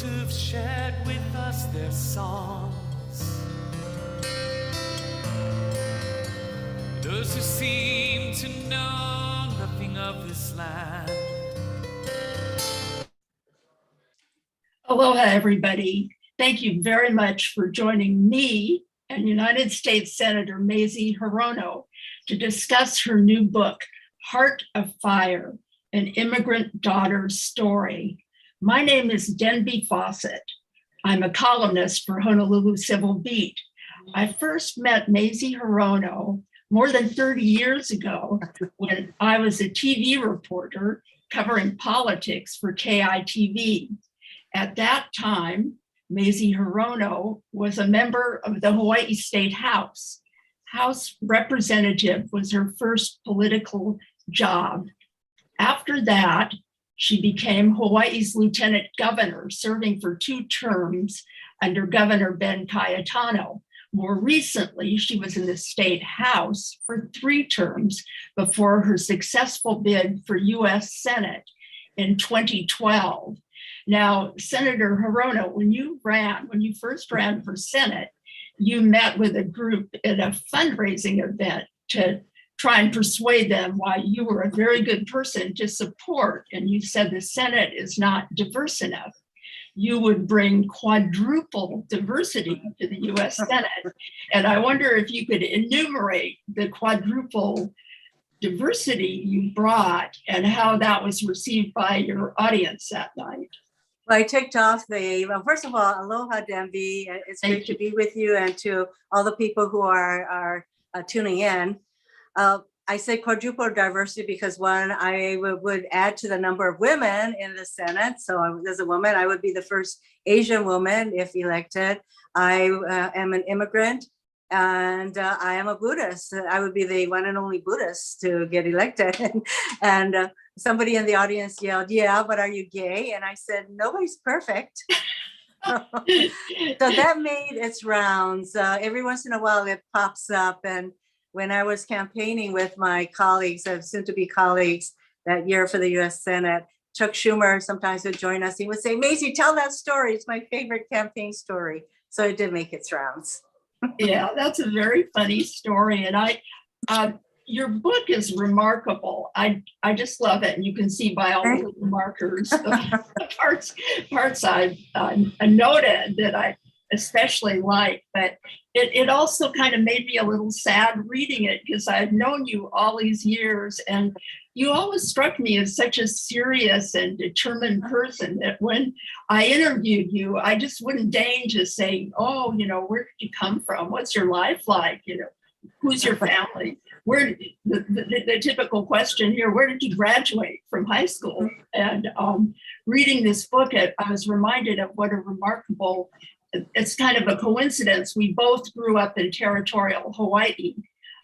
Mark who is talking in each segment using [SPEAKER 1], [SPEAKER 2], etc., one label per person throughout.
[SPEAKER 1] Who've shared with us their songs, those who seem to know nothing of this land.
[SPEAKER 2] Aloha, everybody. Thank you very much for joining me and United States Senator Mazie Hirono to discuss her new book, Heart of Fire, An Immigrant Daughter's Story. My name is Denby Fawcett. I'm a columnist for Honolulu Civil Beat. I first met Mazie Hirono more than 30 years ago when I was a TV reporter covering politics for KITV. At that time, Mazie Hirono was a member of the Hawaii State House. House representative was her first political job. After that, she became Hawaii's lieutenant governor, serving for 2 terms under Governor Ben Cayetano. More recently, she was in the State House for 3 terms before her successful bid for US Senate in 2012. Now, Senator Hirono, when you first ran for Senate, you met with a group at a fundraising event to try and persuade them why you were a very good person to support. And you said the Senate is not diverse enough. You would bring quadruple diversity to the US Senate. And I wonder if you could enumerate the quadruple diversity you brought and how that was received by your audience that night.
[SPEAKER 3] Well, I ticked off well, first of all, aloha, Denby. It's great to be with you, and to all the people who are tuning in. I say quadruple diversity because one, I would add to the number of women in the Senate. So as a woman, I would be the first Asian woman if elected. I am an immigrant, and I am a Buddhist. I would be the one and only Buddhist to get elected. And somebody in the audience yelled, "Yeah, but are you gay?" And I said, "Nobody's perfect." So that made its rounds. Every once in a while it pops up. And when I was campaigning with my colleagues, soon to be colleagues, that year for the US Senate, Chuck Schumer sometimes would join us. He would say, "Mazie, tell that story. It's my favorite campaign story." So it did make its rounds.
[SPEAKER 2] Yeah, that's a very funny story. And your book is remarkable. I just love it. And you can see by all the little markers, the parts I've noted that I especially like, but it also kind of made me a little sad reading it because I've known you all these years, and you always struck me as such a serious and determined person that when I interviewed you, I just wouldn't deign to say, "Oh, where did you come from? What's your life like? Who's your family?" Where the typical question here, where did you graduate from high school? And reading this book, I was reminded of what a remarkable, it's kind of a coincidence. We both grew up in territorial Hawaii.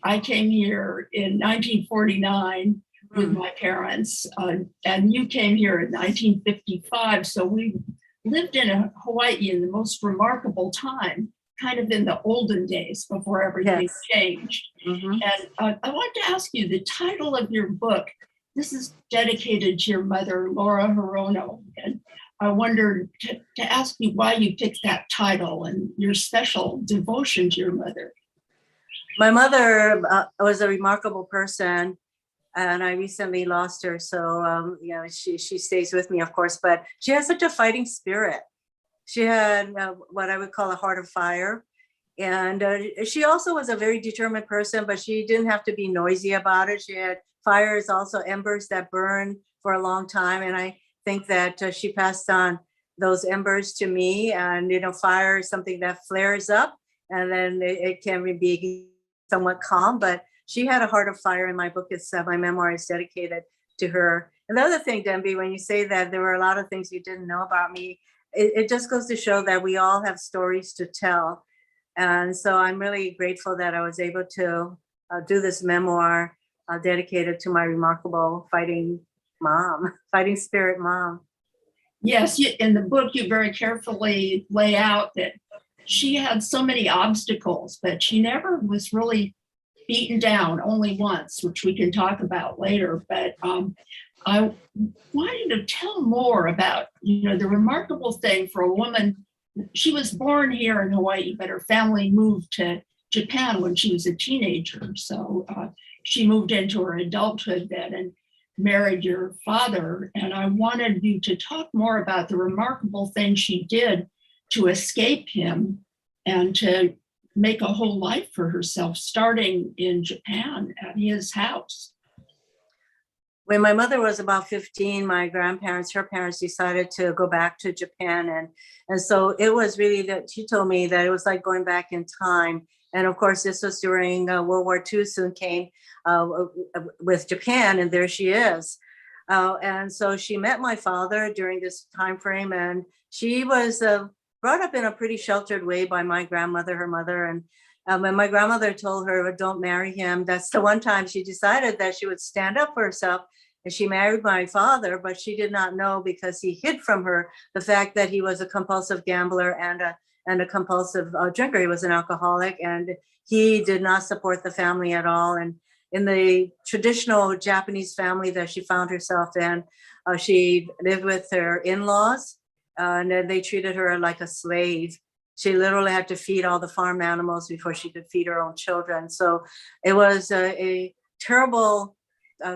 [SPEAKER 2] I came here in 1949 with my parents, and you came here in 1955. So we lived in Hawaii in the most remarkable time, kind of in the olden days before everything changed. And I want to ask you, the title of your book, this is dedicated to your mother, Laura Hirono. And I wondered to ask you why you picked that title and your special devotion to your mother.
[SPEAKER 3] My mother was a remarkable person, and I recently lost her. So, she stays with me, of course, but she has such a fighting spirit. She had what I would call a heart of fire. And she also was a very determined person, but she didn't have to be noisy about it. She had fires, also embers that burn for a long time. And I think that she passed on those embers to me. And, fire is something that flares up and then it can be somewhat calm. But she had a heart of fire, and my book is, my memoir is dedicated to her. And the other thing, Denby, when you say that there were a lot of things you didn't know about me, it just goes to show that we all have stories to tell. And so I'm really grateful that I was able to do this memoir dedicated to my remarkable fighting spirit mom.
[SPEAKER 2] Yes, in the book, you very carefully lay out that she had so many obstacles, but she never was really beaten down, only once, which we can talk about later. But I wanted to tell more about, the remarkable thing for a woman. She was born here in Hawaii, but her family moved to Japan when she was a teenager. So she moved into her adulthood then and married your father. And I wanted you to talk more about the remarkable thing she did to escape him and to make a whole life for herself, starting in Japan at his house.
[SPEAKER 3] When my mother was about 15, my grandparents, her parents, decided to go back to Japan. And so it was really that she told me that it was like going back in time. And of course, this was during World War II soon came with Japan, and there she is. And so she met my father during this time frame, and she was brought up in a pretty sheltered way by my grandmother, her mother. And when my grandmother told her, "Don't marry him," that's the one time she decided that she would stand up for herself. And she married my father, but she did not know, because he hid from her the fact that he was a compulsive gambler and a compulsive drinker. He was an alcoholic, and he did not support the family at all. And in the traditional Japanese family that she found herself in, she lived with her in-laws, and they treated her like a slave. She literally had to feed all the farm animals before she could feed her own children. So it was a terrible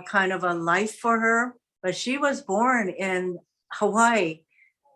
[SPEAKER 3] kind of a life for her, but she was born in Hawaii,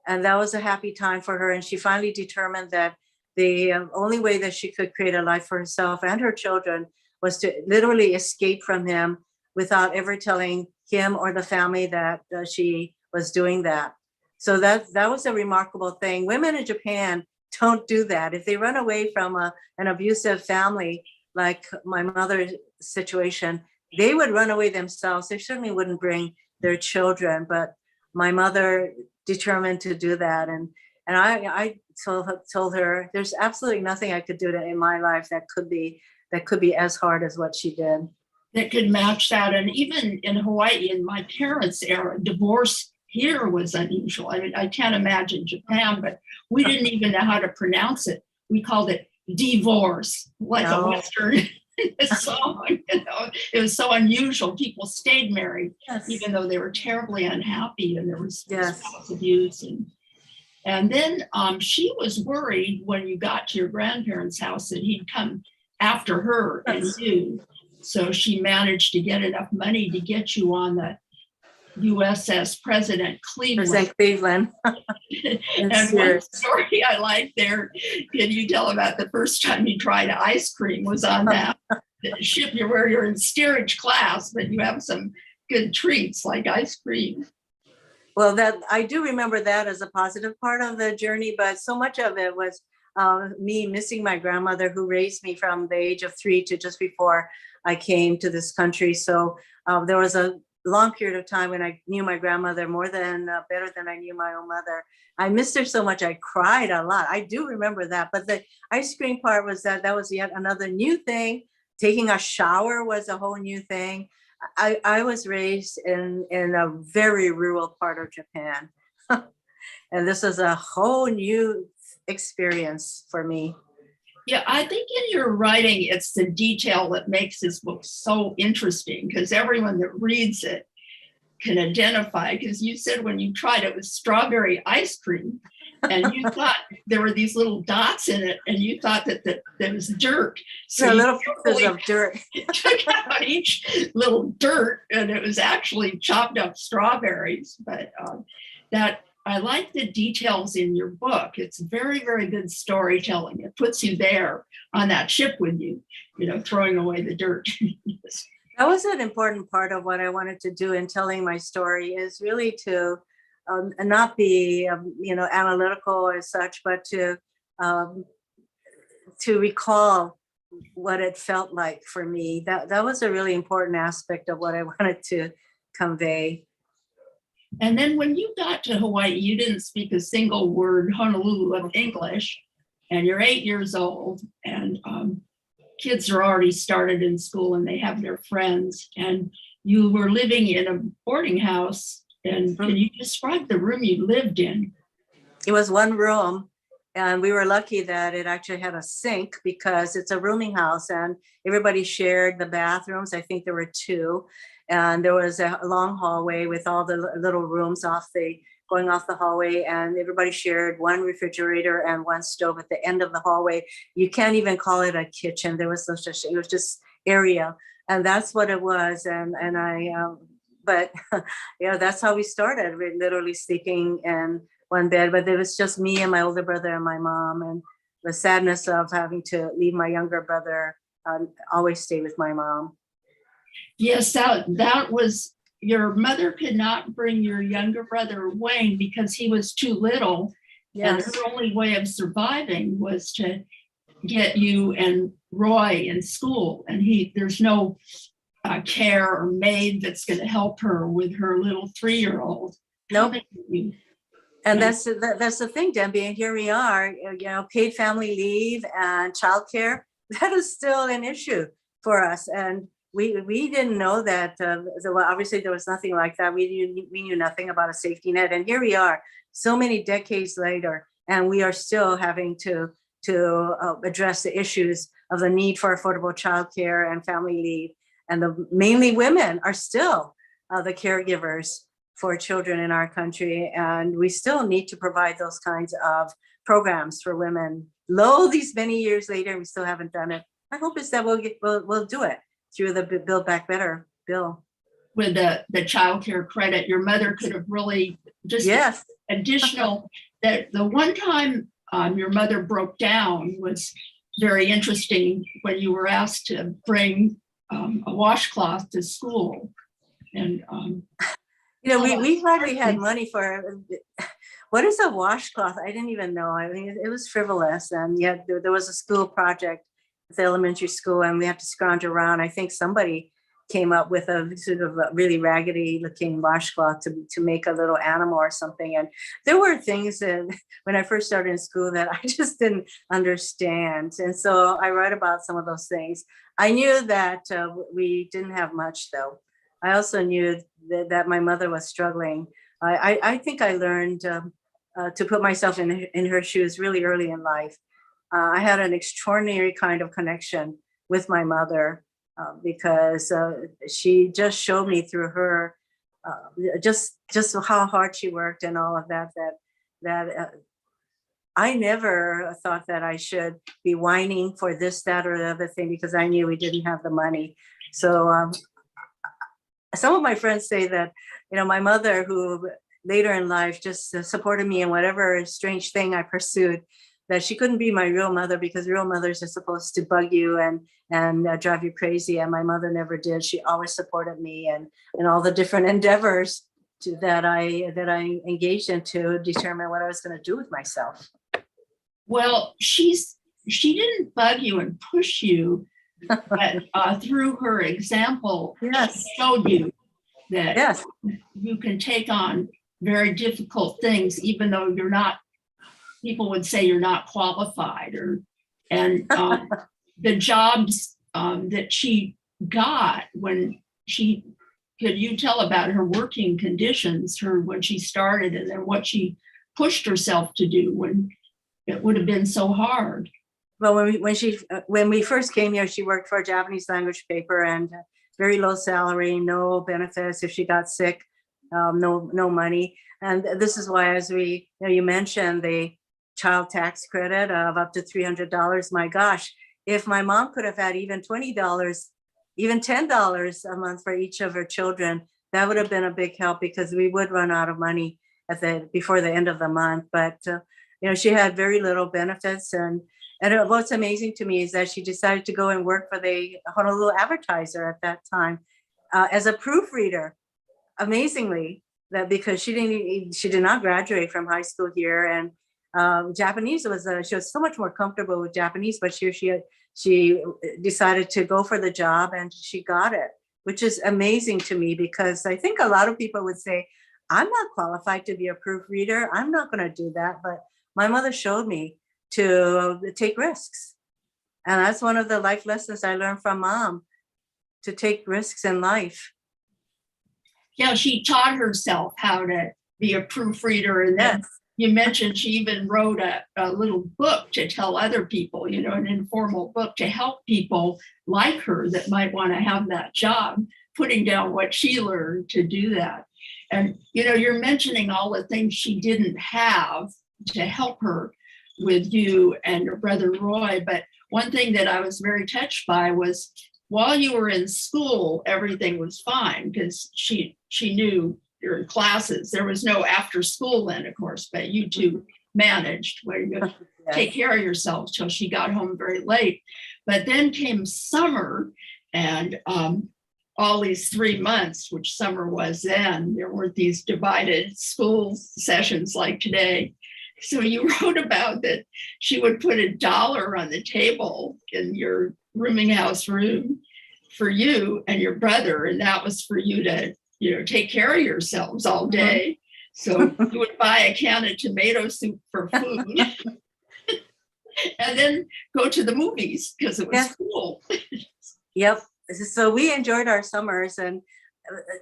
[SPEAKER 3] and that was a happy time for her. And she finally determined that the only way that she could create a life for herself and her children was to literally escape from him without ever telling him or the family that she was doing that. So that was a remarkable thing. Women in Japan don't do that. If they run away from an abusive family, like my mother's situation, they would run away themselves. They certainly wouldn't bring their children, but my mother determined to do that. And I told her there's absolutely nothing I could do in my life that could be as hard as what she did.
[SPEAKER 2] That could match that. And even in Hawaii, in my parents' era, divorce here was unusual. I mean, I can't imagine Japan, but we didn't even know how to pronounce it. We called it divorce, like a Western song. You know, it was so unusual. People stayed married, even though they were terribly unhappy, and there was spouse abuse. And then she was worried when you got to your grandparents' house that he'd come after her and you. So she managed to get enough money to get you on the USS President Cleveland. And one story I like there, can you tell about the first time you tried ice cream was on that ship where you're in steerage class, but you have some good treats like ice cream.
[SPEAKER 3] Well, that I do remember that as a positive part of the journey, but so much of it was me missing my grandmother, who raised me from the age of 3 to just before I came to this country. So there was a long period of time when I knew my grandmother better than I knew my own mother. I missed her so much. I cried a lot. I do remember that. But the ice cream part was that was yet another new thing. Taking a shower was a whole new thing. I was raised in a very rural part of Japan. And this was a whole new experience for me.
[SPEAKER 2] Yeah, I think in your writing, it's the detail that makes this book so interesting, because everyone that reads it can identify, because you said when you tried it with strawberry ice cream, and you thought there were these little dots in it, and you thought that was dirt.
[SPEAKER 3] So little pieces of dirt.
[SPEAKER 2] Took out each little dirt, and it was actually chopped up strawberries. But that I like the details in your book. It's very, very good storytelling. It puts you there on that ship with you, throwing away the dirt.
[SPEAKER 3] That was an important part of what I wanted to do in telling my story, is really to not be, analytical as such, but to recall what it felt like for me. That was a really important aspect of what I wanted to convey.
[SPEAKER 2] And then when you got to Hawaii, you didn't speak a single word Honolulu of English, and you're 8 years old, and kids are already started in school and they have their friends, and you were living in a boarding house. And can you describe the room you lived in?
[SPEAKER 3] It was one room, and we were lucky that it actually had a sink, because it's a rooming house and everybody shared the bathrooms. I think there were 2. And there was a long hallway with all the little rooms going off the hallway, and everybody shared one refrigerator and one stove at the end of the hallway. You can't even call it a kitchen. It was just area, and that's what it was. And but that's how we started. We're literally sleeping in one bed, but it was just me and my older brother and my mom, and the sadness of having to leave my younger brother always stay with my mom.
[SPEAKER 2] Yes, that was, your mother could not bring your younger brother Wayne because he was too little. Yes. And her only way of surviving was to get you and Roy in school. And there's no care or maid that's going to help her with her little 3-year-old.
[SPEAKER 3] Nope. And that's the thing, Denby. And here we are, paid family leave and childcare. That is still an issue for us. And we didn't know that. Obviously, there was nothing like that. We knew nothing about a safety net. And here we are, so many decades later, and we are still having to address the issues of the need for affordable childcare and family leave. And mainly women are still the caregivers for children in our country. And we still need to provide those kinds of programs for women. These many years later, we still haven't done it. My hope is that we'll do it through the Build Back Better bill.
[SPEAKER 2] With the child care credit, your mother could have really just additional, that the one time your mother broke down was very interesting, when you were asked to bring a washcloth to school. And
[SPEAKER 3] we hardly had money for, what is a washcloth? I didn't even know. I mean, it was frivolous, and yet there was a school project, the elementary school, and we had to scrounge around. I think somebody came up with a sort of a really raggedy looking washcloth to make a little animal or something. And there were things that when I first started in school that I just didn't understand. And so I write about some of those things. I knew that we didn't have much, though. I also knew that my mother was struggling. I think I learned to put myself in her shoes really early in life. I had an extraordinary kind of connection with my mother because she just showed me through her just how hard she worked and all of that. I never thought that I should be whining for this, that, or the other thing because I knew we didn't have the money. So some of my friends say that, my mother, who later in life just supported me in whatever strange thing I pursued, that she couldn't be my real mother because real mothers are supposed to bug you and drive you crazy. And my mother never did. She always supported me and all the different endeavors that I engaged in to determine what I was going to do with myself.
[SPEAKER 2] Well, she didn't bug you and push you, but through her example,
[SPEAKER 3] Yes.
[SPEAKER 2] she showed you that
[SPEAKER 3] Yes.
[SPEAKER 2] you can take on very difficult things, even though you're not. People would say you're not qualified, and the jobs that she got when could you tell about her working conditions, when she started, and then what she pushed herself to do when it would have been so hard?
[SPEAKER 3] Well, when we first came here, she worked for a Japanese language paper and very low salary, no benefits. If she got sick, no money. And this is why, as you mentioned, the child tax credit of up to $300. My gosh, if my mom could have had even $20, even $10 a month for each of her children, that would have been a big help because we would run out of money before the end of the month. But she had very little benefits, and what's amazing to me is that she decided to go and work for the Honolulu Advertiser at that time as a proofreader. Amazingly, that because she did not graduate from high school here, and Japanese she was so much more comfortable with Japanese, but she decided to go for the job and she got it, which is amazing to me because I think a lot of people would say, I'm not qualified to be a proofreader. I'm not going to do that. But my mother showed me to take risks. And that's one of the life lessons I learned from Mom, to take risks in life.
[SPEAKER 2] Yeah, she taught herself how to be a proofreader. And then you mentioned she even wrote a little book to tell other people, an informal book to help people like her that might want to have that job, putting down what she learned to do that. And, you're mentioning all the things she didn't have to help her with you and your brother Roy. But one thing that I was very touched by was while you were in school, everything was fine because she knew you're in classes. There was no after school then, of course, but you two managed where you take care of yourselves till she got home very late. But then came summer and all these 3 months, which summer was then, there weren't these divided school sessions like today. So you wrote about that she would put $1 on the table in your rooming house room for you and your brother, and that was for you to take care of yourselves all day. So you would buy a can of tomato soup for food and then go to the movies because it was cool.
[SPEAKER 3] Yep. So we enjoyed our summers, and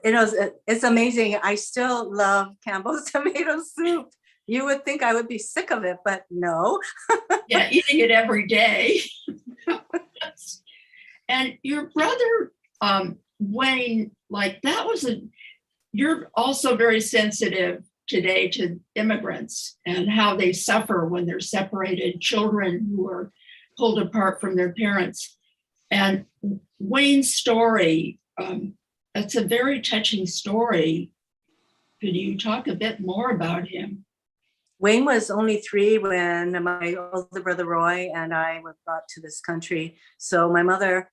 [SPEAKER 3] it's amazing. I still love Campbell's tomato soup. You would think I would be sick of it, but no.
[SPEAKER 2] Yeah, eating it every day. And your brother, Wayne, you're also very sensitive today to immigrants and how they suffer when they're separated, children who are pulled apart from their parents. And Wayne's story, that's a very touching story. Could you talk a bit more about him?
[SPEAKER 3] Wayne was only 3 when my older brother Roy and I were brought to this country. So my mother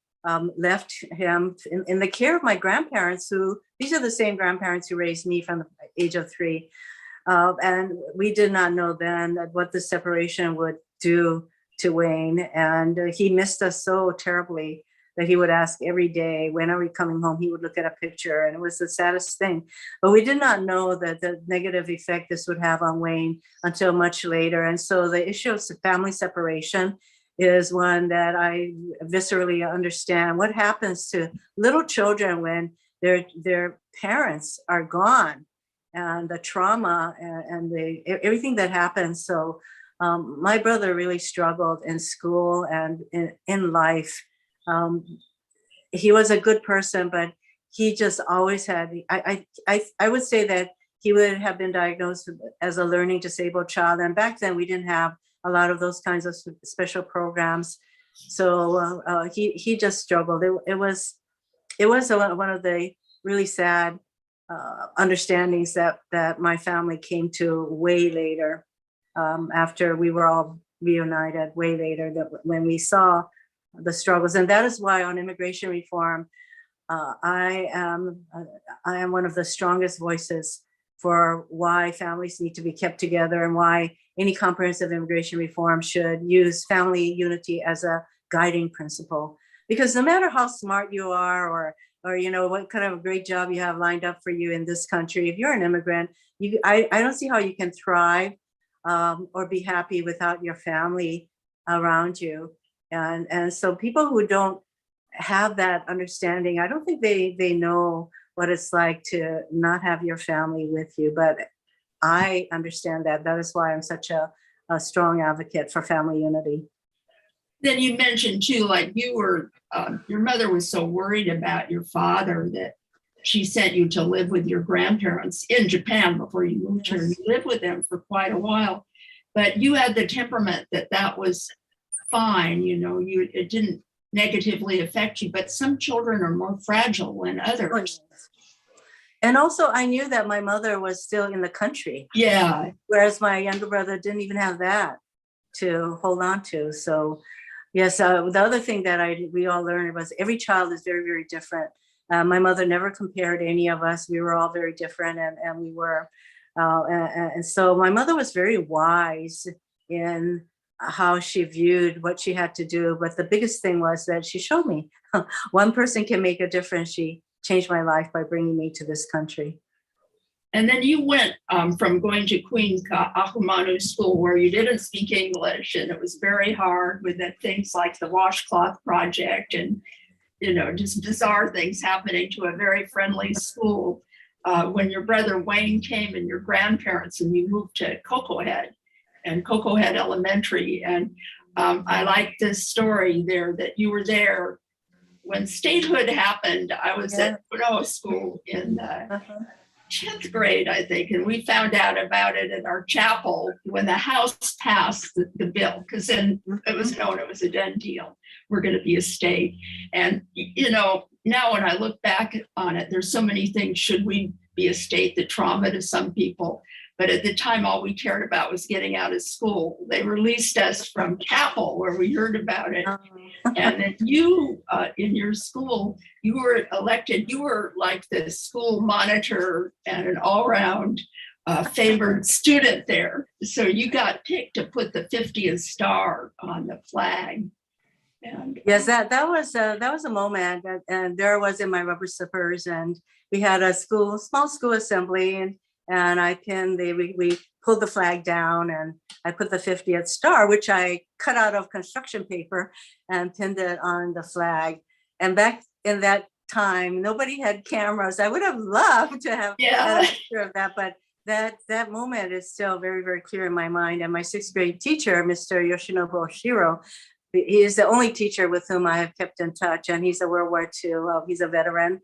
[SPEAKER 3] left him in the care of my grandparents, these are the same grandparents who raised me from the age of 3. And we did not know then what the separation would do to Wayne, and he missed us so terribly that he would ask every day, when are we coming home? He would look at a picture, and it was the saddest thing. But we did not know that the negative effect this would have on Wayne until much later. And so the issue of family separation is one that I viscerally understand. What happens to little children when their parents are gone, and the trauma and everything that happens. So my brother really struggled in school and in life. He was a good person, but he just always had, I would say that he would have been diagnosed as a learning disabled child. And back then we didn't have a lot of those kinds of special programs. So he just struggled. It was one of the really sad understandings that my family came to way later, after we were all reunited, way later, that when we saw the struggles. And that is why on immigration reform, I am one of the strongest voices for why families need to be kept together, and why any comprehensive immigration reform should use family unity as a guiding principle. Because no matter how smart you are, or you know what kind of a great job you have lined up for you in this country, if you're an immigrant, I don't see how you can thrive or be happy without your family around you. And so people who don't have that understanding, I don't think they know what it's like to not have your family with you. But I understand that. That is why I'm such a strong advocate for family unity.
[SPEAKER 2] Then you mentioned too, like you were, your mother was so worried about your father that she sent you to live with your grandparents in Japan before you moved here. You lived with them for quite a while, but you had the temperament that was fine. You know, it didn't negatively affect you, but some children are more fragile than others.
[SPEAKER 3] And also I knew that my mother was still in the country.
[SPEAKER 2] Yeah.
[SPEAKER 3] Whereas my younger brother didn't even have that to hold on to. So yes, the other thing that we all learned was every child is very, very different. My mother never compared any of us. We were all very different, and we were. And so my mother was very wise in how she viewed what she had to do. But the biggest thing was that she showed me one person can make a difference. She changed my life by bringing me to this country.
[SPEAKER 2] And then you went from going to Queen Ahumanu School, where you didn't speak English, and it was very hard with the things like the washcloth project and, you know, just bizarre things happening, to a very friendly school. When your brother Wayne came and your grandparents, and you moved to Cocoa Head Elementary. And I like this story there, that you were there when statehood happened. I was at Puno School in 10th grade, I think, and we found out about it at our chapel when the House passed the bill, because then it was known it was a done deal. We're going to be a state. And, you know, now when I look back on it, there's so many things. Should we be a state? The trauma to some people. But at the time, all we cared about was getting out of school. They released us from Capel, where we heard about it. And then you, in your school, you were elected. You were like the school monitor and an all-round favored student there. So you got picked to put the 50th star on the flag. And
[SPEAKER 3] yes, that was a moment. And there I was in my rubber slippers, and we had a small school assembly, and I pinned we pulled the flag down, and I put the 50th star, which I cut out of construction paper, and pinned it on the flag. And back in that time, nobody had cameras. I would have loved to have had a picture of that, but that moment is still very, very clear in my mind. And my 6th grade teacher, Mr. Yoshinobu Oshiro, he is the only teacher with whom I have kept in touch, and he's a World War II. He's a veteran.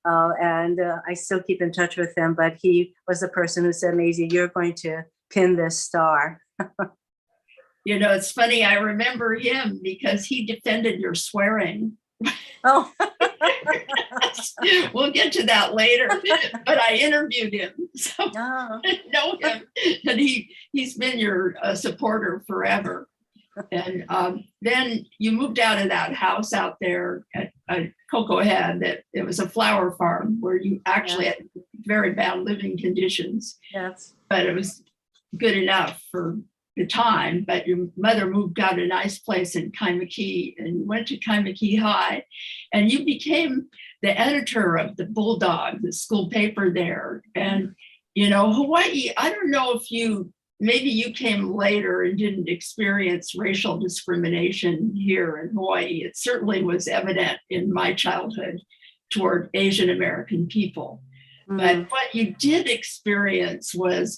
[SPEAKER 3] And I still keep in touch with him, but he was the person who said, Mazie, you're going to pin this star.
[SPEAKER 2] you know, it's funny, I remember him because he defended your swearing.
[SPEAKER 3] Oh,
[SPEAKER 2] we'll get to that later, but I interviewed him, so I know him, and he's been your supporter forever. And then you moved out of that house out there at Cocoa Head. That it was a flower farm where you actually had very bad living conditions.
[SPEAKER 3] Yes,
[SPEAKER 2] but it was good enough for the time, but your mother moved out a nice place in Kaimuki, and you went to Kaimuki High, and you became the editor of the Bulldog, the school paper there. And, you know, Hawaii, I don't know if maybe you came later and didn't experience racial discrimination here in Hawaii. It certainly was evident in my childhood toward Asian American people. But what you did experience was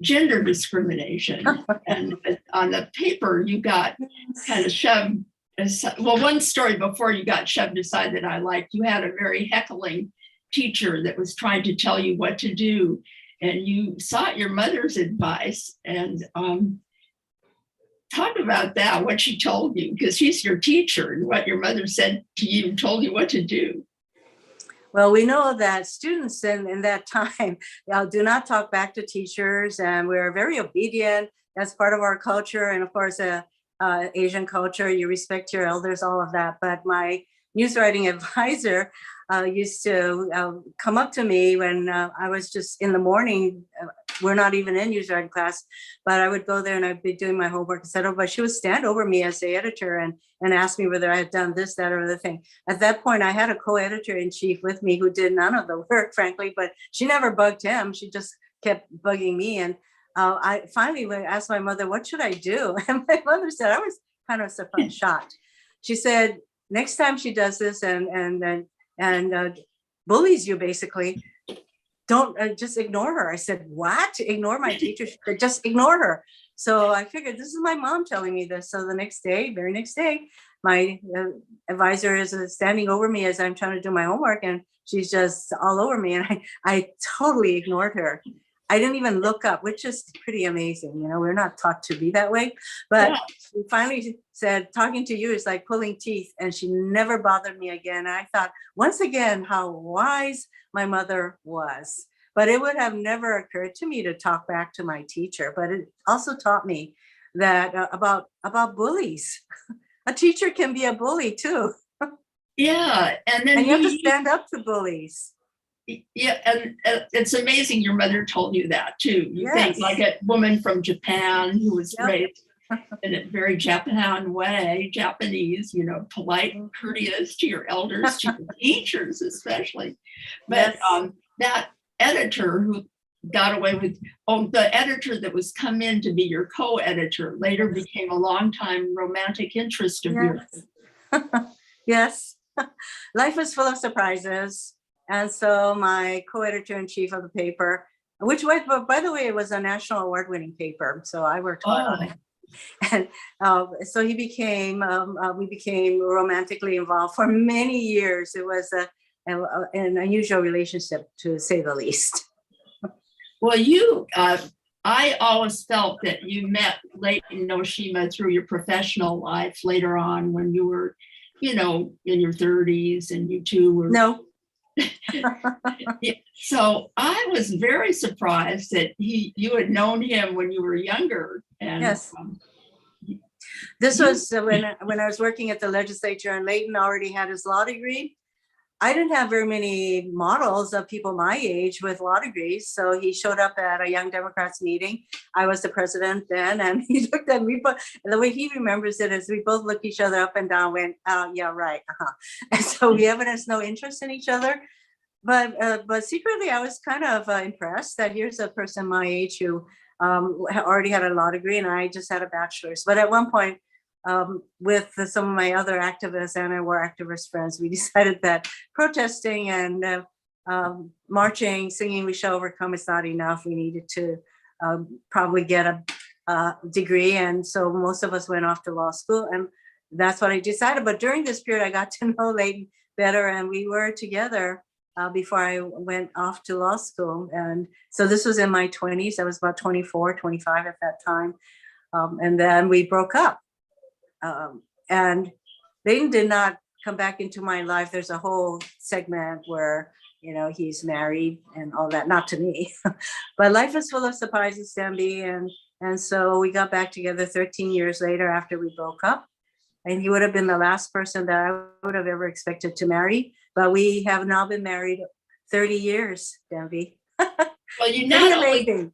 [SPEAKER 2] gender discrimination. And on the paper, you got kind of shoved. Well, one story before you got shoved aside that I liked, you had a very heckling teacher that was trying to tell you what to do. And you sought your mother's advice, and talk about that, what she told you, because she's your teacher, and what your mother said to you and told you what to do.
[SPEAKER 3] Well, we know that students in that time do not talk back to teachers, and we're very obedient. That's part of our culture. And of course, Asian culture, you respect your elders, all of that. But my news writing advisor used to come up to me when I was just in the morning. We're not even in news writing class, but I would go there and I'd be doing my homework, etc. But she would stand over me as the editor and ask me whether I had done this, that, or other thing. At that point, I had a co-editor in chief with me who did none of the work, frankly, but she never bugged him. She just kept bugging me. And I finally asked my mother, what should I do? And my mother said, I was kind of surprised, shocked. She said, next time she does this and bullies you, basically, don't just ignore her. I said, what? Ignore my teacher? She said, just ignore her. So I figured this is my mom telling me this. So the very next day, my advisor is standing over me as I'm trying to do my homework, and she's just all over me. And I totally ignored her. I didn't even look up, which is pretty amazing. You know, we're not taught to be that way. But yeah. She finally said, talking to you is like pulling teeth. And she never bothered me again. And I thought, once again, how wise my mother was. But it would have never occurred to me to talk back to my teacher. But it also taught me that about bullies. A teacher can be a bully too.
[SPEAKER 2] Yeah. And then
[SPEAKER 3] you have to stand up to bullies.
[SPEAKER 2] Yeah, and it's amazing your mother told you that too. You
[SPEAKER 3] Yes.
[SPEAKER 2] think like a woman from Japan who was raised in a very Japan way, Japanese, you know, polite and courteous to your elders, to your teachers especially. But
[SPEAKER 3] Yes.
[SPEAKER 2] That editor who got away with, the editor that was come in to be your co-editor later became a longtime romantic interest of yours.
[SPEAKER 3] Yes. Life is full of surprises. And so my co-editor-in-chief of the paper, which was, by the way, it was a national award-winning paper. So I worked hard on it. And so we became romantically involved for many years. It was an unusual relationship, to say the least.
[SPEAKER 2] Well, I always felt that you met Leighton Noshima through your professional life later on when you were, you know, in your 30s, and you two were.
[SPEAKER 3] No.
[SPEAKER 2] So I was very surprised that you had known him when you were younger. And
[SPEAKER 3] yes. This was when I was working at the legislature, and Leighton already had his law degree. I didn't have very many models of people my age with law degrees. So he showed up at a Young Democrats meeting. I was the president then, and he looked at me, but the way he remembers it is we both looked each other up and down, went, oh, yeah, right. And so we evidenced no interest in each other. But secretly, I was kind of impressed that here's a person my age who already had a law degree, and I just had a bachelor's. But at one point, with some of my other activists and our activist friends, we decided that protesting and marching, singing "We Shall Overcome" is not enough. We needed to probably get a degree. And so most of us went off to law school, and that's what I decided. But during this period, I got to know Leighton better, and we were together before I went off to law school. And so this was in my 20s. I was about 24, 25 at that time. And then we broke up. And Leighton did not come back into my life. There's a whole segment where, you know, he's married and all that, not to me. But life is full of surprises, Denby. And so we got back together 13 years later after we broke up. And he would have been the last person that I would have ever expected to marry. But we have now been married 30 years, Denby.
[SPEAKER 2] Well, you
[SPEAKER 3] Pretty
[SPEAKER 2] not only
[SPEAKER 3] amazing.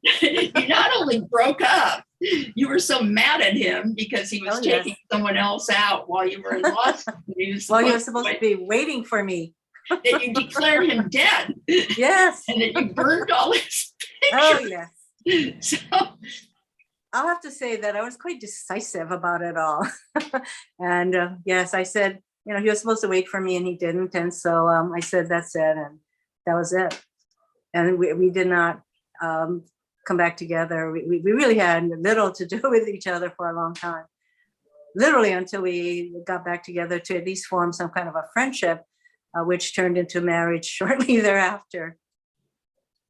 [SPEAKER 2] you not only broke up, you were so mad at him because he was
[SPEAKER 3] Oh, yes.
[SPEAKER 2] taking someone else out while you were in law school.
[SPEAKER 3] Well, he was supposed to be waiting for me.
[SPEAKER 2] that you declared him dead
[SPEAKER 3] Yes.
[SPEAKER 2] and that you burned all his
[SPEAKER 3] Oh,
[SPEAKER 2] pictures.
[SPEAKER 3] yes.
[SPEAKER 2] So,
[SPEAKER 3] I'll have to say that I was quite decisive about it all. And yes, I said, he was supposed to wait for me and he didn't. And so I said, that's it. And that was it. And we did not come back together. We really had little to do with each other for a long time. Literally until we got back together to at least form some kind of a friendship, which turned into marriage shortly thereafter.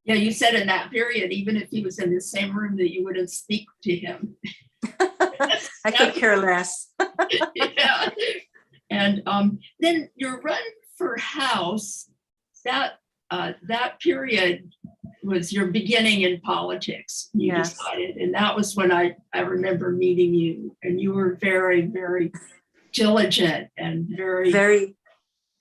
[SPEAKER 2] yeah, you said in that period, even if he was in the same room, that you wouldn't speak to him.
[SPEAKER 3] I could care less.
[SPEAKER 2] Yeah. And then your run for House, that period was your beginning in politics. You
[SPEAKER 3] Yes.
[SPEAKER 2] decided, and that was when I remember meeting you, and you were very, very diligent and very,
[SPEAKER 3] Very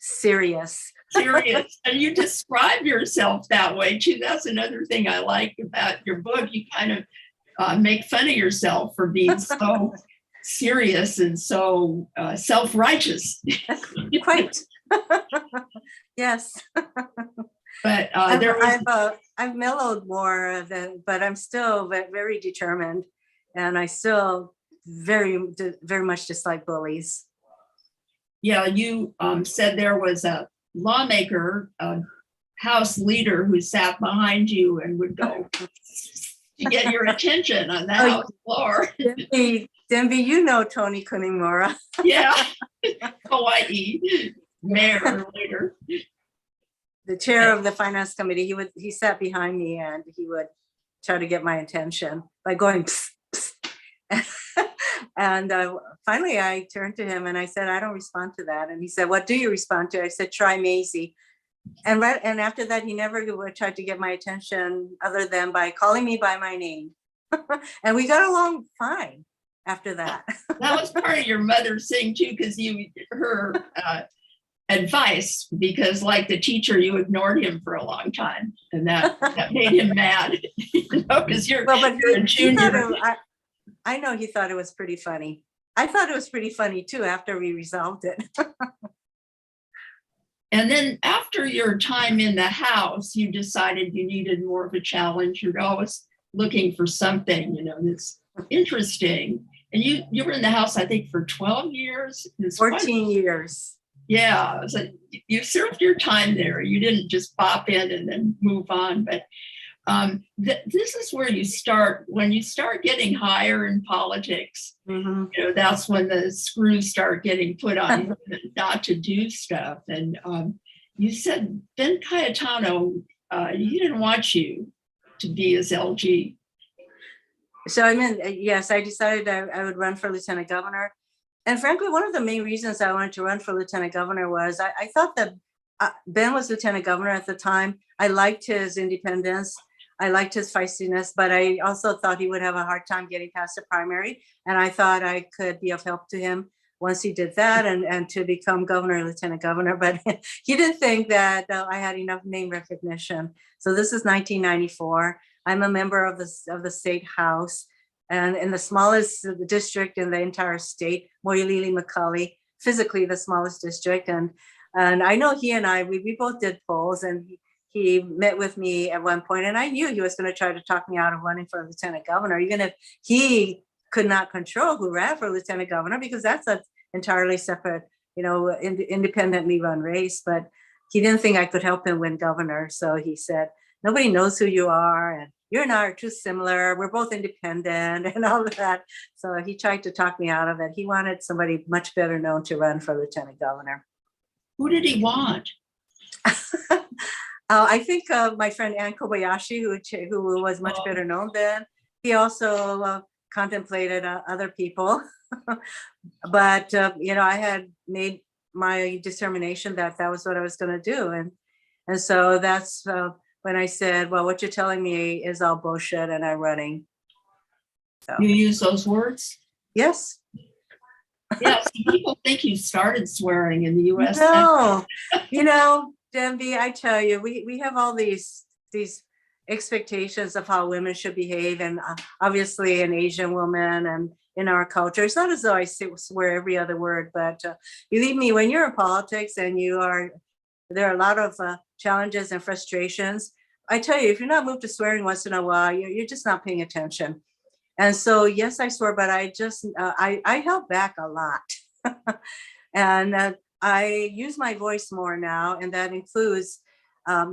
[SPEAKER 3] serious.
[SPEAKER 2] serious. And you describe yourself that way too. That's another thing I like about your book. You kind of make fun of yourself for being so serious and so self-righteous.
[SPEAKER 3] Quite. Yes.
[SPEAKER 2] But there was
[SPEAKER 3] I've mellowed more, but I'm still very determined, and I still very much dislike bullies.
[SPEAKER 2] yeah, you said there was a lawmaker, a House leader who sat behind you and would go to get your attention on the House floor.
[SPEAKER 3] Denby, Tony Kunimura.
[SPEAKER 2] Yeah, Hawaii mayor later.
[SPEAKER 3] The chair of the finance committee. He sat behind me and he would try to get my attention by going psst, psst. And finally I turned to him and I said, I don't respond to that. And he said, what do you respond to? I said, try Mazie. And after that, he never tried to get my attention other than by calling me by my name. And we got along fine after that.
[SPEAKER 2] That was part of your mother's thing too, because her advice, because like the teacher, you ignored him for a long time, and that made him mad. Because you're a junior.
[SPEAKER 3] I know he thought it was pretty funny. I thought it was pretty funny too after we resolved it.
[SPEAKER 2] And then after your time in the House, you decided you needed more of a challenge. You're always looking for something, that's interesting. And you were in the House, I think, for 12 years.
[SPEAKER 3] 14 years.
[SPEAKER 2] Yeah, so you served your time there. You didn't just pop in and then move on. But this is where you start. When you start getting higher in politics, that's when the screws start getting put on not to do stuff. And you said Ben Cayetano, he didn't want you to be his LG.
[SPEAKER 3] So yes, I decided I would run for lieutenant governor. And frankly, one of the main reasons I wanted to run for lieutenant governor was I thought that Ben was lieutenant governor at the time. I liked his independence. I liked his feistiness, but I also thought he would have a hard time getting past the primary. And I thought I could be of help to him once he did that and to become governor and lieutenant governor. But he didn't think that I had enough name recognition. So this is 1994. I'm a member of the state house. And in the smallest district in the entire state, Moilili-Makali, physically the smallest district. And I know he and I, we both did polls, and he met with me at one point, and I knew he was going to try to talk me out of running for lieutenant governor, even if he could not control who ran for lieutenant governor, because that's an entirely separate, independently run race. But he didn't think I could help him win governor. So he said, nobody knows who you are, and you and I are too similar. We're both independent and all of that. So he tried to talk me out of it. He wanted somebody much better known to run for lieutenant governor.
[SPEAKER 2] Who did he want?
[SPEAKER 3] I think my friend Ann Kobayashi, who was much better known then. He also contemplated other people. But, I had made my determination that was what I was going to do. And so that's when I said, well, what you're telling me is all bullshit and I'm running. So.
[SPEAKER 2] You use those words?
[SPEAKER 3] Yes.
[SPEAKER 2] Yeah, people think you started swearing in the US.
[SPEAKER 3] No, Denby, I tell you, we have all these expectations of how women should behave, and obviously an Asian woman and in our culture. It's not as though I swear every other word, but believe me, when you're in politics and there are a lot of challenges and frustrations. I tell you, if you're not moved to swearing once in a while, you're just not paying attention. And so, yes, I swear, but I held back a lot. And I use my voice more now, and that includes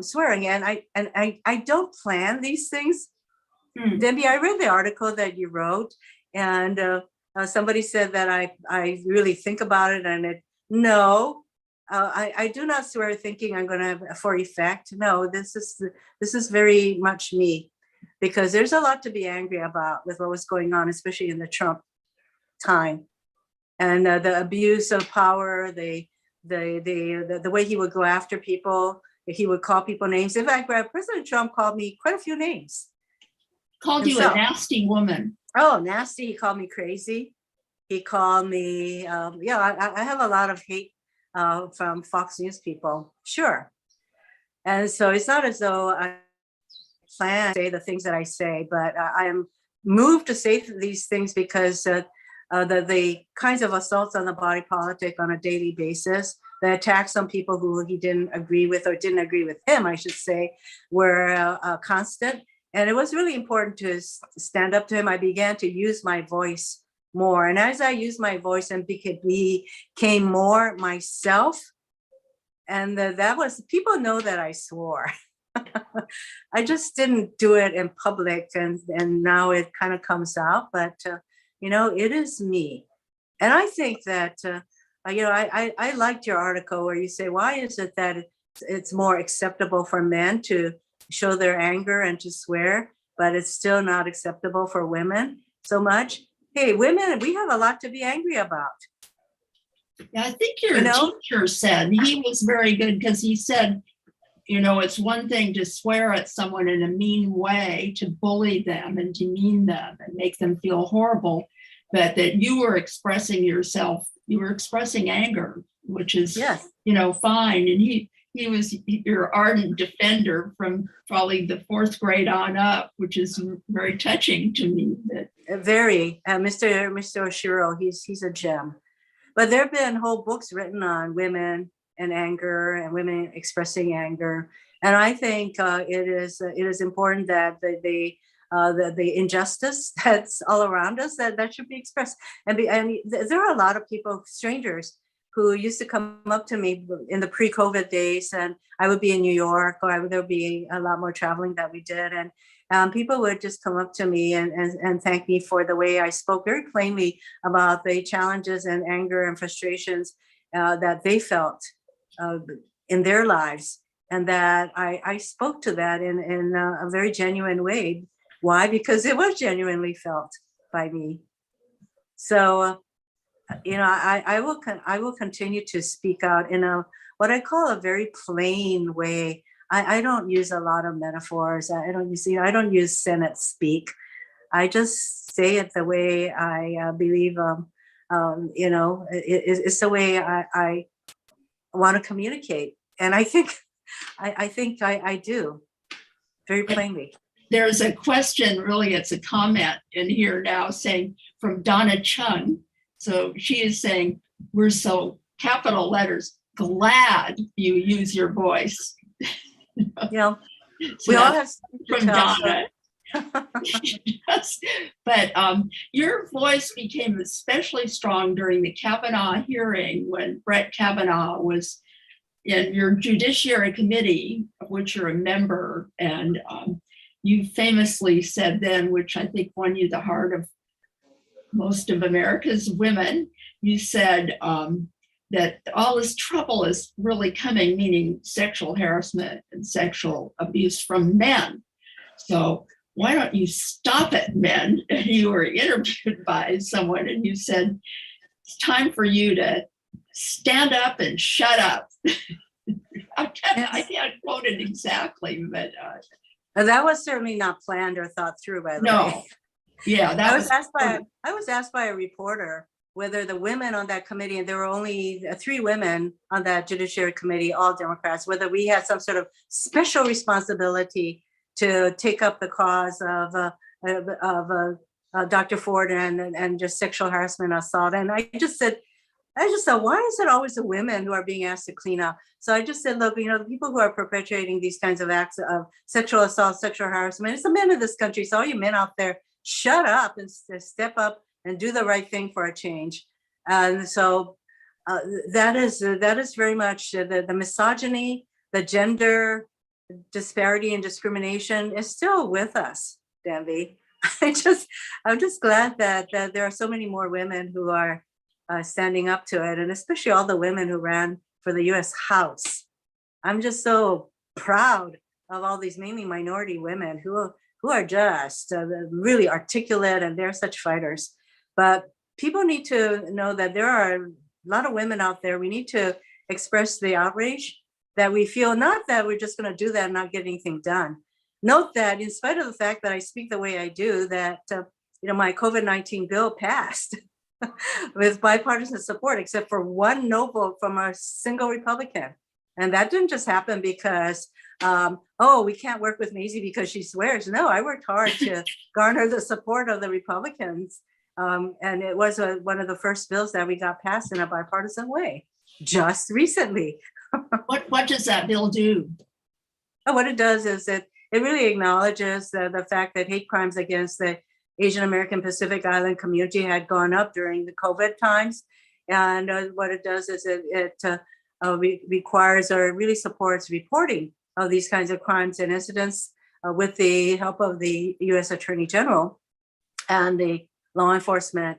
[SPEAKER 3] swearing. And I don't plan these things. Denby, I read the article that you wrote, and somebody said that I really think about it, and no. I do not swear thinking I'm going to have for effect. No, this is very much me, because there's a lot to be angry about with what was going on, especially in the Trump time, and the abuse of power, the way he would go after people. He would call people names. In fact, President Trump called me quite a few names.
[SPEAKER 2] Called
[SPEAKER 3] himself.
[SPEAKER 2] You a nasty woman.
[SPEAKER 3] Oh, nasty! He called me crazy. He called me. I have a lot of hate from Fox News people, sure. And so it's not as though I plan to say the things that I say, but I am moved to say these things because the kinds of assaults on the body politic on a daily basis, the attacks on people who he didn't agree with, or didn't agree with him, I should say, were constant. And it was really important to stand up to him. I began to use my voice more. And as I used my voice and became more myself, and that was, people know that I swore. I just didn't do it in public, and now it kind of comes out, but it is me. And I think that, I liked your article where you say, why is it that it's more acceptable for men to show their anger and to swear, but it's still not acceptable for women so much? Hey, women, we have a lot to be angry about.
[SPEAKER 2] Yeah, I think your teacher said, he was very good, because he said, it's one thing to swear at someone in a mean way, to bully them and demean them and make them feel horrible, but that you were expressing yourself, you were expressing anger, which is,
[SPEAKER 3] yes,
[SPEAKER 2] fine. And he was your ardent defender from probably the 4th grade on up, which is very touching to me.
[SPEAKER 3] Very, Mr. Oshiro, he's a gem. But there have been whole books written on women and anger and women expressing anger, and I think it is important that the injustice that's all around us that should be expressed. And there are a lot of people, strangers, who used to come up to me in the pre-COVID days, and I would be in New York, or there would be a lot more traveling that we did, and people would just come up to me and thank me for the way I spoke very plainly about the challenges and anger and frustrations that they felt in their lives, and that I spoke to that in a very genuine way. Why? Because it was genuinely felt by me. So, I will continue to speak out in what I call a very plain way. I don't use a lot of metaphors. I don't use Senate speak. I just say it the way I believe. It's the way I want to communicate, and I think I do very plainly.
[SPEAKER 2] There's a question, really, it's a comment in here now, saying from Donna Chung. So she is saying, we're so, capital letters, glad you use your voice.
[SPEAKER 3] Yeah,
[SPEAKER 2] So
[SPEAKER 3] we all have
[SPEAKER 2] from Donna. Yes. But your voice became especially strong during the Kavanaugh hearing, when Brett Kavanaugh was in your Judiciary Committee, of which you're a member, and you famously said then, which I think won you the heart of most of America's women, you said that all this trouble is really coming, meaning sexual harassment and sexual abuse from men. So why don't you stop it, men? And you were interviewed by someone and you said, it's time for you to stand up and shut up. I can't quote it exactly, but.
[SPEAKER 3] That was certainly not planned or thought through, by the way.
[SPEAKER 2] Yeah,
[SPEAKER 3] I was asked by a reporter whether the women on that committee, and there were only 3 women on that Judiciary Committee, all Democrats, whether we had some sort of special responsibility to take up the cause of Dr. Ford and just sexual harassment, assault. And I just thought, why is it always the women who are being asked to clean up? So I just said, look, the people who are perpetrating these kinds of acts of sexual assault, sexual harassment, it's the men in this country. So all you men out there, shut up and step up and do the right thing for a change. And so that is very much the misogyny, the gender disparity and discrimination is still with us, Denby. I'm just glad that there are so many more women who are standing up to it, and especially all the women who ran for the U.S. House. I'm just so proud of all these mainly minority women who are just really articulate, and they're such fighters. But people need to know that there are a lot of women out there. We need to express the outrage that we feel, not that we're just going to do that and not get anything done. Note that in spite of the fact that I speak the way I do, that my COVID-19 bill passed with bipartisan support, except for one no vote from a single Republican. And that didn't just happen because, we can't work with Mazie because she swears. No, I worked hard to garner the support of the Republicans. And it was one of the first bills that we got passed in a bipartisan way just recently.
[SPEAKER 2] What does that bill do?
[SPEAKER 3] What it does is it really acknowledges the fact that hate crimes against the Asian American Pacific Island community had gone up during the COVID times. And what it does is it requires or really supports reporting of these kinds of crimes and incidents with the help of the U.S. Attorney General and the law enforcement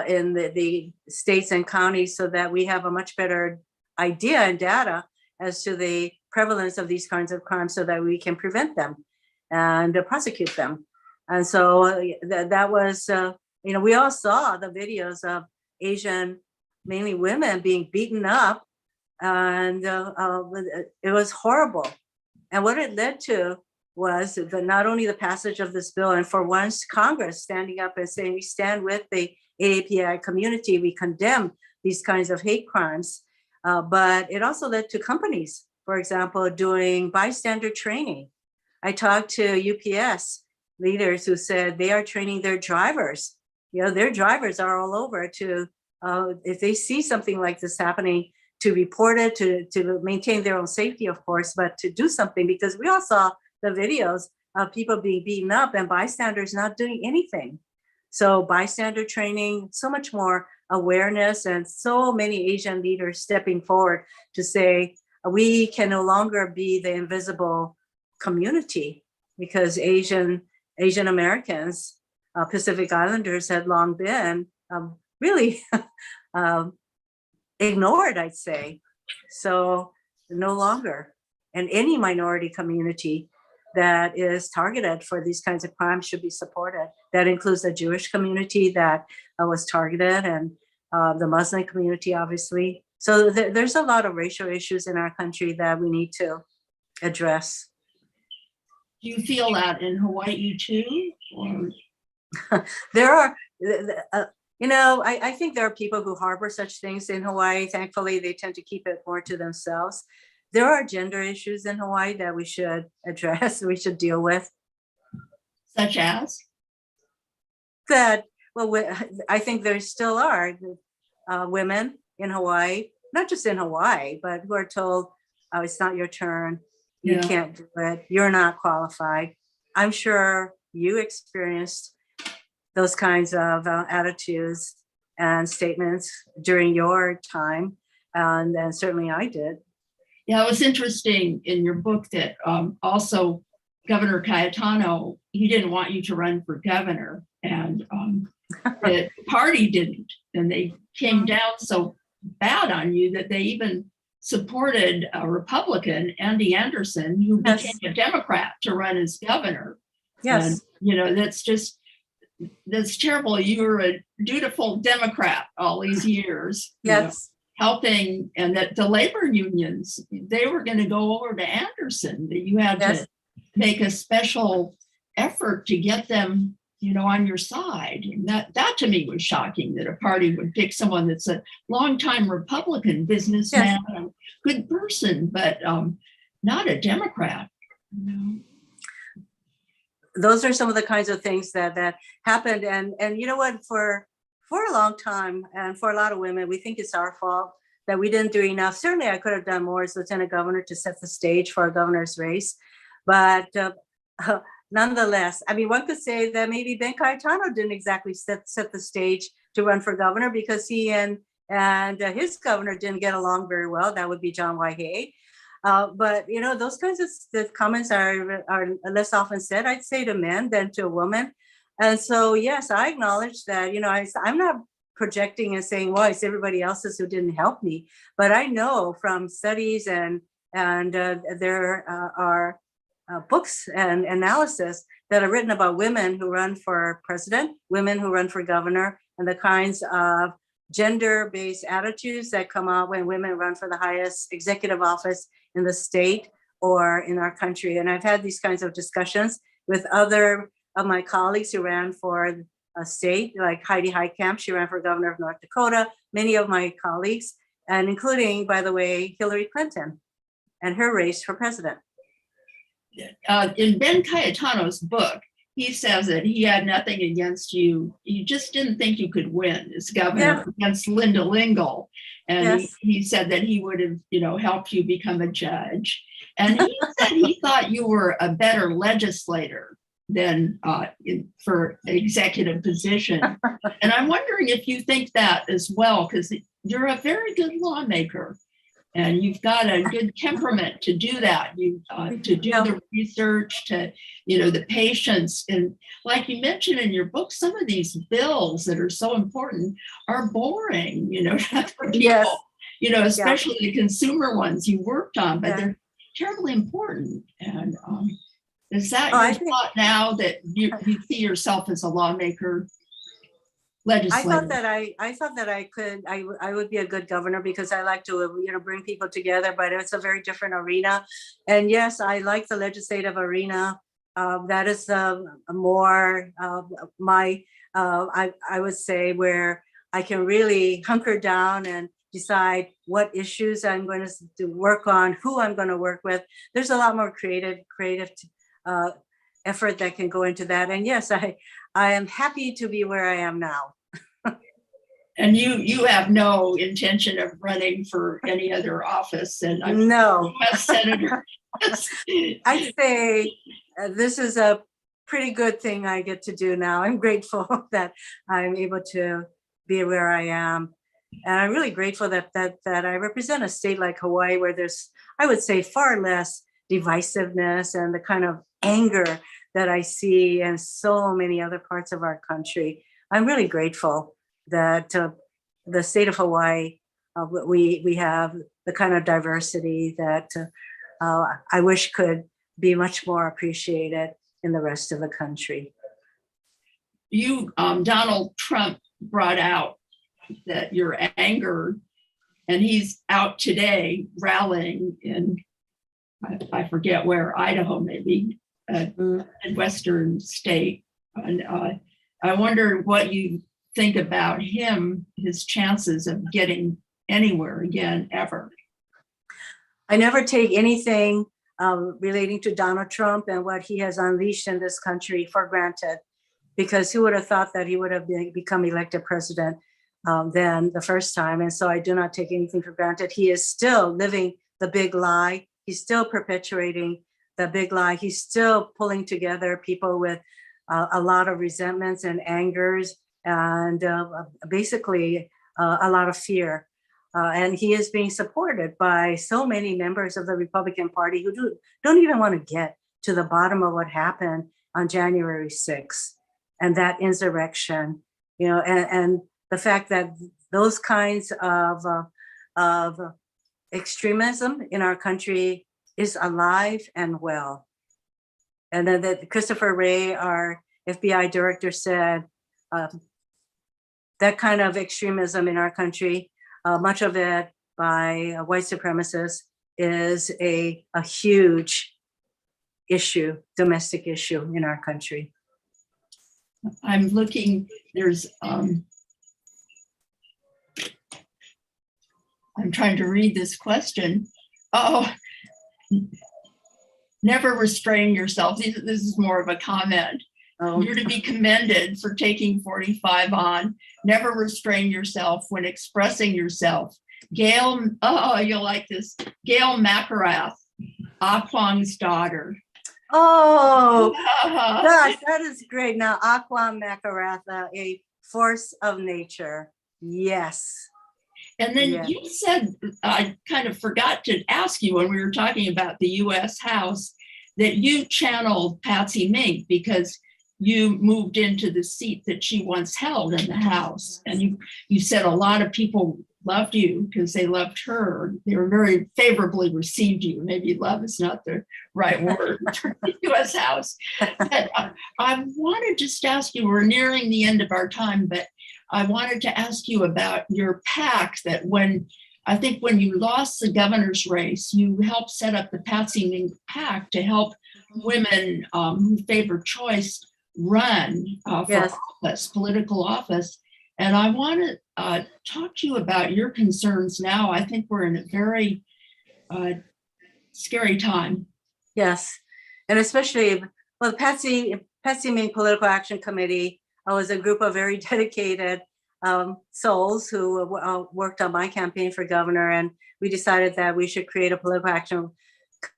[SPEAKER 3] in the states and counties, so that we have a much better idea and data as to the prevalence of these kinds of crimes, so that we can prevent them and prosecute them. And so that was, we all saw the videos of Asian, mainly women, being beaten up, and it was horrible. And what it led to was not only the passage of this bill, and for once Congress standing up and saying, we stand with the AAPI community, we condemn these kinds of hate crimes, but it also led to companies, for example, doing bystander training. I talked to UPS leaders who said they are training their drivers. Their drivers are all over to, if they see something like this happening, to report it, to maintain their own safety, of course, but to do something, because we all saw the videos of people being beaten up and bystanders not doing anything. So bystander training, so much more awareness, and so many Asian leaders stepping forward to say, we can no longer be the invisible community, because Asian Americans, Pacific Islanders, had long been really ignored, I'd say. So no longer. And any minority community that is targeted for these kinds of crimes should be supported. That includes the Jewish community that was targeted, and the Muslim community, obviously. So there's a lot of racial issues in our country that we need to address.
[SPEAKER 2] Do you feel that in Hawaii too? Or?
[SPEAKER 3] There are, I think there are people who harbor such things in Hawaii. Thankfully, they tend to keep it more to themselves. There are gender issues in Hawaii that we should address, we should deal with.
[SPEAKER 2] Such as?
[SPEAKER 3] I think there still are women in Hawaii, not just in Hawaii, but who are told, oh, it's not your turn. You can't do it. You're not qualified. I'm sure you experienced those kinds of attitudes and statements during your time. And certainly I did.
[SPEAKER 2] Yeah, it was interesting in your book that also Governor Cayetano, he didn't want you to run for governor, and the party didn't. And they came down so bad on you that they even supported a Republican, Andy Anderson, who became a Democrat, to run as governor.
[SPEAKER 3] Yes.
[SPEAKER 2] And, that's terrible. You were a dutiful Democrat all these years.
[SPEAKER 3] Yes.
[SPEAKER 2] Helping, and that the labor unions, they were going to go over to Anderson, that you had to make a special effort to get them, on your side. And that to me was shocking, that a party would pick someone that's a longtime Republican businessman, a good person, but not a Democrat.
[SPEAKER 3] those are some of the kinds of things that happened. And you know what, for a long time, and for a lot of women, we think it's our fault that we didn't do enough. Certainly I could have done more as lieutenant governor to set the stage for a governor's race. But nonetheless, I mean, one could say that maybe Ben Cayetano didn't exactly set the stage to run for governor, because he and his governor didn't get along very well. That would be John Waihee. But you know, those kinds of comments are less often said, I'd say, to men than to a woman. And so, yes, I acknowledge that, you know, I'm not projecting and saying, well, it's everybody else's who didn't help me. But I know from studies and there are books and analysis that are written about women who run for president, women who run for governor, and the kinds of gender-based attitudes that come out when women run for the highest executive office in the state or in our country. And I've had these kinds of discussions with other of my colleagues who ran for a state, like Heidi Heitkamp. She ran for governor of North Dakota, many of my colleagues, and including, by the way, Hillary Clinton and her race for president.
[SPEAKER 2] In Ben Cayetano's book, he says that he had nothing against you. You just didn't think you could win as governor against Linda Lingle. And he said that he would have, you know, helped you become a judge. And he said he thought you were a better legislator than for executive position. And I'm wondering if you think that as well, because you're a very good lawmaker. And you've got a good temperament to do that. You to do the research, to, you know, the patience, and like you mentioned in your book, some of these bills that are so important are boring. You know, for people. You know, especially the consumer ones you worked on, but they're terribly important. And is that your thought now that you see yourself as a lawmaker?
[SPEAKER 3] I thought that I would be a good governor, because I like to, you know, bring people together, but it's a very different arena. And yes, I like the legislative arena. That is more I would say, where I can really hunker down and decide what issues I'm going to work on, who I'm going to work with. There's a lot more creative effort that can go into that. And yes, I am happy to be where I am now.
[SPEAKER 2] And you have no intention of running for any other office? And I'm
[SPEAKER 3] no
[SPEAKER 2] US Senator.
[SPEAKER 3] I'd say this is a pretty good thing I get to do now. I'm grateful that I'm able to be where I am. And I'm really grateful that I represent a state like Hawaii, where there's, I would say, far less divisiveness and the kind of anger that I see in so many other parts of our country. I'm really grateful that the state of Hawaii, we have the kind of diversity that I wish could be much more appreciated in the rest of the country.
[SPEAKER 2] Donald Trump brought out that your anger, and he's out today rallying in, I forget where, Idaho maybe, a Western state. And I wonder what you think about him, his chances of getting anywhere again, ever.
[SPEAKER 3] I never take anything relating to Donald Trump and what he has unleashed in this country for granted, because who would have thought that he would have become elected president then the first time? And so I do not take anything for granted. He is still living the big lie. He's still perpetuating the big lie. He's still pulling together people with a lot of resentments and angers, and basically a lot of fear. And he is being supported by so many members of the Republican Party who don't even want to get to the bottom of what happened on January 6th and that insurrection, you know, and the fact that those kinds of extremism in our country is alive and well. And then that Christopher Wray, our FBI director, said that kind of extremism in our country, much of it by white supremacists, is a huge issue, domestic issue in our country.
[SPEAKER 2] I'm looking, there's, I'm trying to read this question. Oh, Never restrain yourself. This is more of a comment.
[SPEAKER 3] Oh,
[SPEAKER 2] You're to be commended for taking 45 on. Never restrain yourself when expressing yourself. Gail, oh, you'll like this. Gail McElrath, Aquang's daughter.
[SPEAKER 3] oh, gosh, that is great. Now, Aqua Macaratha, a force of nature. Yes.
[SPEAKER 2] And then
[SPEAKER 3] Yeah.
[SPEAKER 2] you said, I kind of forgot to ask you when we were talking about the US House, that you channeled Patsy Mink because you moved into the seat that she once held in the House. And you said a lot of people loved you because they loved her. They were very favorably received you. Maybe love is not the right word for the US House. But I wanted to just ask you, we're nearing the end of our time, but I wanted to ask you about your PAC that I think when you lost the governor's race, you helped set up the Patsy Mink PAC to help women who favor choice run for
[SPEAKER 3] Yes.
[SPEAKER 2] office, political office. And I want to talk to you about your concerns now. I think we're in a very scary time.
[SPEAKER 3] Yes. And especially, well, the Patsy Mink Political Action Committee was a group of very dedicated souls who worked on my campaign for governor. And we decided that we should create a political action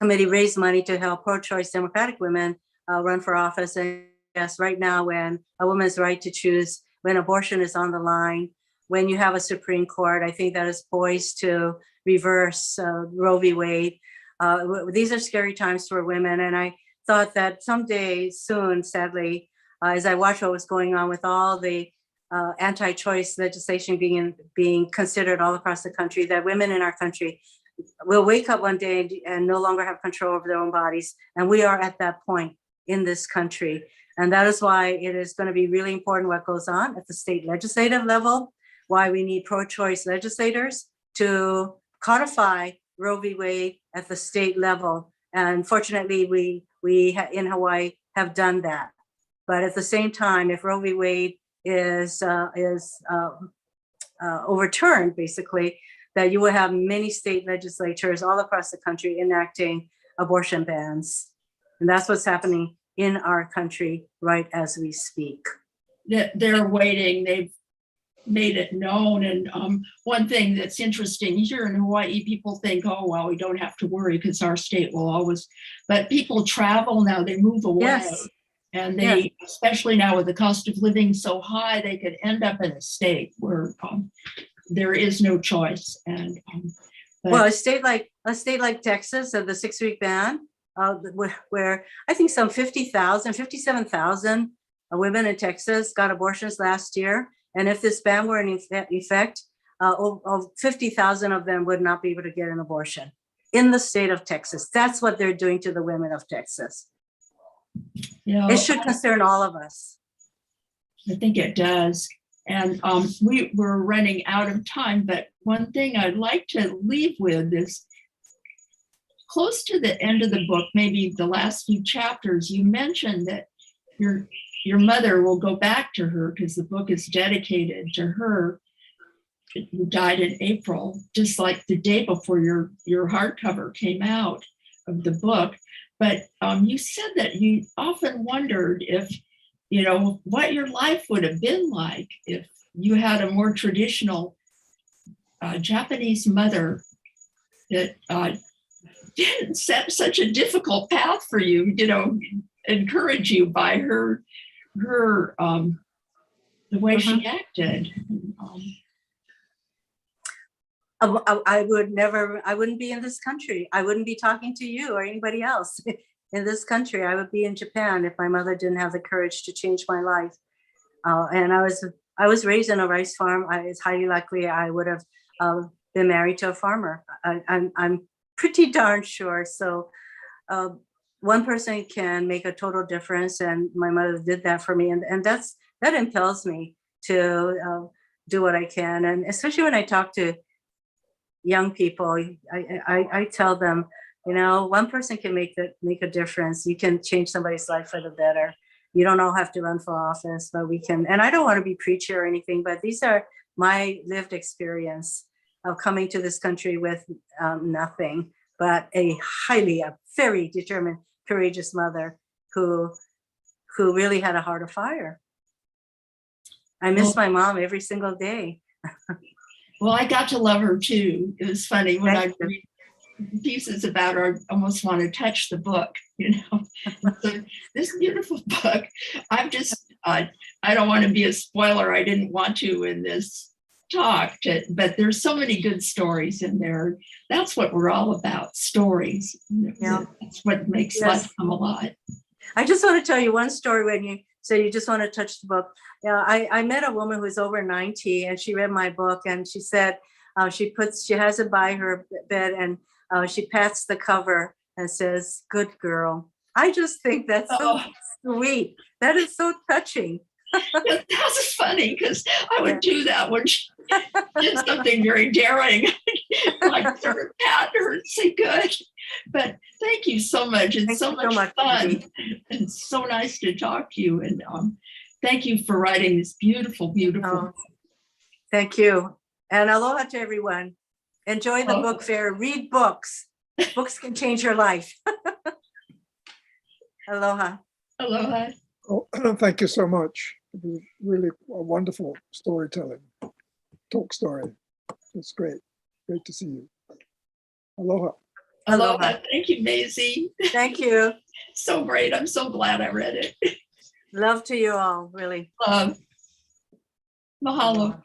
[SPEAKER 3] committee, raise money to help pro-choice Democratic women run for office. And yes, right now, when a woman's right to choose, when abortion is on the line, when you have a Supreme Court, I think that is poised to reverse Roe v. Wade. These are scary times for women. And I thought that someday soon, sadly, as I watched what was going on with all the anti-choice legislation being considered all across the country, that women in our country will wake up one day and no longer have control over their own bodies. And we are at that point in this country. And that is why it is going to be really important what goes on at the state legislative level, why we need pro-choice legislators to codify Roe v. Wade at the state level. And fortunately, we in Hawaii have done that. But at the same time, if Roe v. Wade is overturned, basically, that you will have many state legislatures all across the country enacting abortion bans. And that's what's happening in our country right as we speak.
[SPEAKER 2] They're waiting. They've made it known. And one thing that's interesting here in Hawaii, people think, oh, well, we don't have to worry because our state will always, but people travel now, they move away.
[SPEAKER 3] Yes.
[SPEAKER 2] And they, especially now with the cost of living so high, they could end up in a state where there is no choice. And
[SPEAKER 3] well, a state like Texas, the 6-week ban, where I think some 57,000 women in Texas got abortions last year. And if this ban were in effect, 50,000 of them would not be able to get an abortion in the state of Texas. That's what they're doing to the women of Texas. It should concern all of us.
[SPEAKER 2] I think it does. And we're running out of time, but one thing I'd like to leave with is close to the end of the book, maybe the last few chapters, you mentioned that your mother will go back to her because the book is dedicated to her, who died in April, just like the day before your hardcover came out of the book. But you said that you often wondered if, what your life would have been like if you had a more traditional Japanese mother that didn't set such a difficult path for you, encourage you by her the way she acted.
[SPEAKER 3] I wouldn't be in this country. I wouldn't be talking to you or anybody else in this country. I would be in Japan if my mother didn't have the courage to change my life. And I was raised in a rice farm. It's highly likely I would have been married to a farmer. I'm pretty darn sure. So one person can make a total difference, and my mother did that for me. And that impels me to do what I can. And especially when I talk to young people, I tell them, one person can make a difference. You can change somebody's life for the better. You don't all have to run for office, but we can. And I don't want to be preachy or anything, but these are my lived experience of coming to this country with nothing but a very determined courageous mother who really had a heart of fire. I miss my mom every single day.
[SPEAKER 2] Well, I got to love her too. It was funny when
[SPEAKER 3] Thank
[SPEAKER 2] I
[SPEAKER 3] you.
[SPEAKER 2] read pieces about her, I almost want to touch the book, So this beautiful book, I'm just, I don't want to be a spoiler. I didn't want to in this talk, but there's so many good stories in there. That's what we're all about, stories.
[SPEAKER 3] Yeah.
[SPEAKER 2] That's what makes life come alive.
[SPEAKER 3] I just want to tell you one story when you say you just want to touch the book. Yeah, I met a woman who was over 90 and she read my book and she said she has it by her bed and she pats the cover and says, "Good girl." I just think that's so sweet. That is so touching.
[SPEAKER 2] That's funny because I would do that when she did something very daring, like sort of pat her and say good. But thank you so much. It's so much fun and so nice to talk to you. And thank you for writing this beautiful, beautiful.
[SPEAKER 3] Thank you. And aloha to everyone. Enjoy the book fair. Read books. Books can change your life. Aloha.
[SPEAKER 2] Aloha.
[SPEAKER 4] Oh, thank you so much. It was really a wonderful storytelling, talk story. It's great. Great to see you. Aloha.
[SPEAKER 2] Aloha. Thank you, Mazie.
[SPEAKER 3] Thank you.
[SPEAKER 2] So great. I'm so glad I read it.
[SPEAKER 3] Love to you all, really.
[SPEAKER 2] Mahalo.